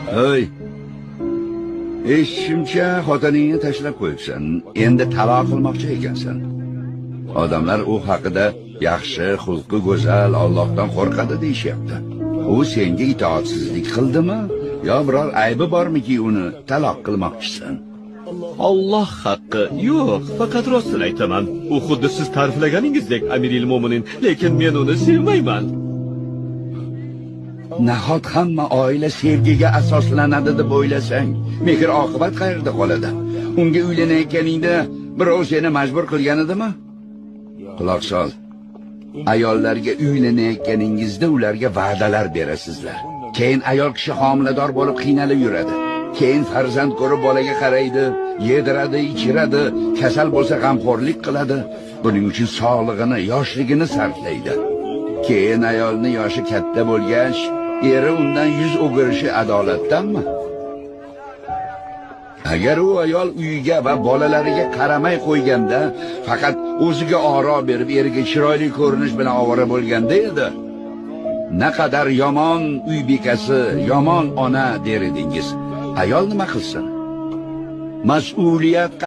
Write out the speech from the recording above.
Hey, eshitishimcha xotiningni tashlab qo'yibsan, endi taloq qilmoqchi ekansan. Odamlar u haqida yaxshi, xulqi go'zal, Allohdan qo'rqadi deyishyapti. U senga itoatsizlik qildimi? Yo biror aybi bormiki uni taloq qilmoqchisan? Alloh haqqi, yo'q, faqat rostini aytaman. U xuddi siz ta'riflaganingizdek Amiril Mo'minin, lekin men uni sevmayman. Nahot hamma oila sevgiga asoslanadi deb o'ylasang, mehr oqibat qayerda qoladi? Unga uylanayotganingda birov seni majbur qilgan edimi? Quloq sol. Ayollarga uylanayotganingizda ularga va'dalar berasizlar. Keyin ayol kishi homilador bo'lib qiynalib yuradi. Keyin farzand ko'rib bolaga qaraydi, yediradi, ichiradi, kasal bo'lsa g'amxo'rlik qiladi. Buning uchun sog'lig'ini, yoshligini sarflaydi. Keyin ayolni yoshi katta bo'lgach, eri undan yuz o'girishi adolatdanmi? Agar u ayol uyiga va bolalariga qaramay qo'yganda, faqat o'ziga oro berib, eriga chiroyli ko'rinish bilan ovora bo'lganda edi, naqadar yomon uy bekasi, yomon ona der edingiz. Ayol nima qilsin? Mas'uliyat